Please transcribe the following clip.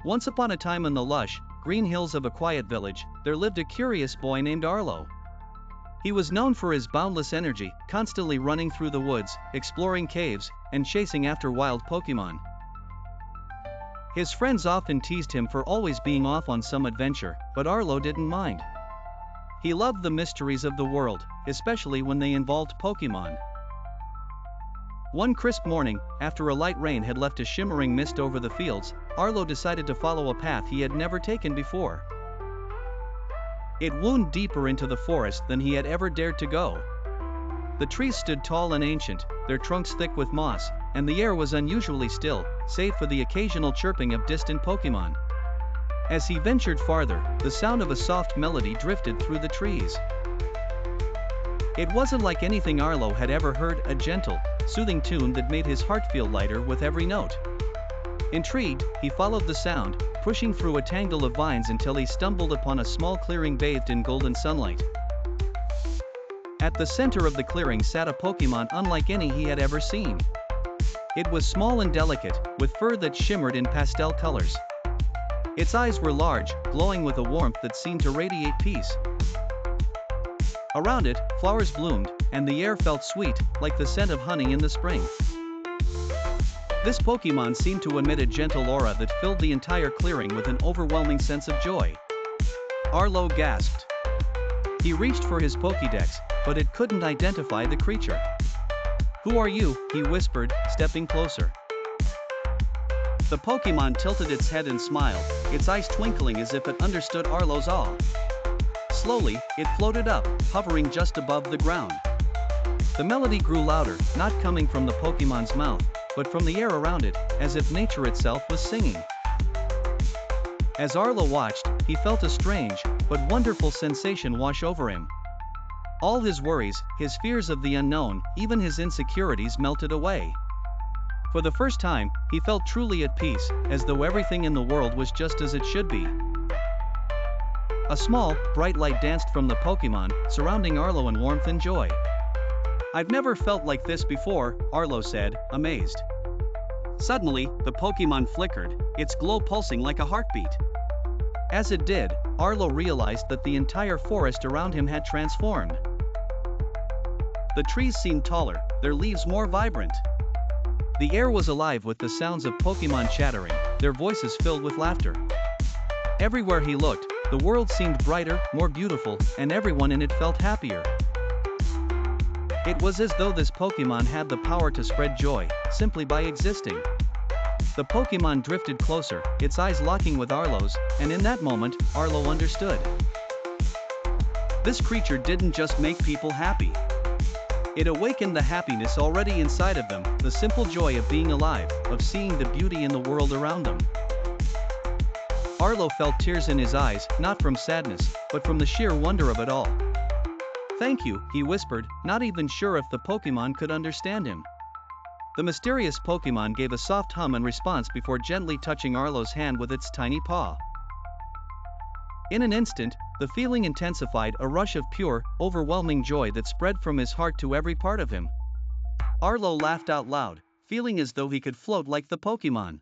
Once upon a time in the lush, green hills of a quiet village, there lived a curious boy named Arlo. He was known for his boundless energy, constantly running through the woods, exploring caves, and chasing after wild Pokémon. His friends often teased him for always being off on some adventure, but Arlo didn't mind. He loved the mysteries of the world, especially when they involved Pokémon. One crisp morning, after a light rain had left a shimmering mist over the fields, Arlo decided to follow a path he had never taken before. It wound deeper into the forest than he had ever dared to go. The trees stood tall and ancient, their trunks thick with moss, and the air was unusually still, save for the occasional chirping of distant Pokémon. As he ventured farther, the sound of a soft melody drifted through the trees. It wasn't like anything Arlo had ever heard, a gentle, soothing tune that made his heart feel lighter with every note. Intrigued, he followed the sound, pushing through a tangle of vines until he stumbled upon a small clearing bathed in golden sunlight. At the center of the clearing sat a Pokémon unlike any he had ever seen. It was small and delicate, with fur that shimmered in pastel colors. Its eyes were large, glowing with a warmth that seemed to radiate peace. Around it, flowers bloomed, and the air felt sweet, like the scent of honey in the spring. This Pokémon seemed to emit a gentle aura that filled the entire clearing with an overwhelming sense of joy. Arlo gasped. He reached for his Pokédex, but it couldn't identify the creature. "Who are you?" he whispered, stepping closer. The Pokémon tilted its head and smiled, its eyes twinkling as if it understood Arlo's awe. Slowly, it floated up, hovering just above the ground. The melody grew louder, not coming from the Pokémon's mouth, but from the air around it, as if nature itself was singing. As Arlo watched, he felt a strange, but wonderful sensation wash over him. All his worries, his fears of the unknown, even his insecurities melted away. For the first time, he felt truly at peace, as though everything in the world was just as it should be. A small, bright light danced from the Pokémon, surrounding Arlo in warmth and joy. "I've never felt like this before," Arlo said, amazed. Suddenly, the Pokémon flickered, its glow pulsing like a heartbeat. As it did, Arlo realized that the entire forest around him had transformed. The trees seemed taller, their leaves more vibrant. The air was alive with the sounds of Pokémon chattering, their voices filled with laughter. Everywhere he looked, the world seemed brighter, more beautiful, and everyone in it felt happier. It was as though this Pokémon had the power to spread joy, simply by existing. The Pokémon drifted closer, its eyes locking with Arlo's, and in that moment, Arlo understood. This creature didn't just make people happy. It awakened the happiness already inside of them, the simple joy of being alive, of seeing the beauty in the world around them. Arlo felt tears in his eyes, not from sadness, but from the sheer wonder of it all. "Thank you," he whispered, not even sure if the Pokémon could understand him. The mysterious Pokémon gave a soft hum in response before gently touching Arlo's hand with its tiny paw. In an instant, the feeling intensified, a rush of pure, overwhelming joy that spread from his heart to every part of him. Arlo laughed out loud, feeling as though he could float like the Pokémon.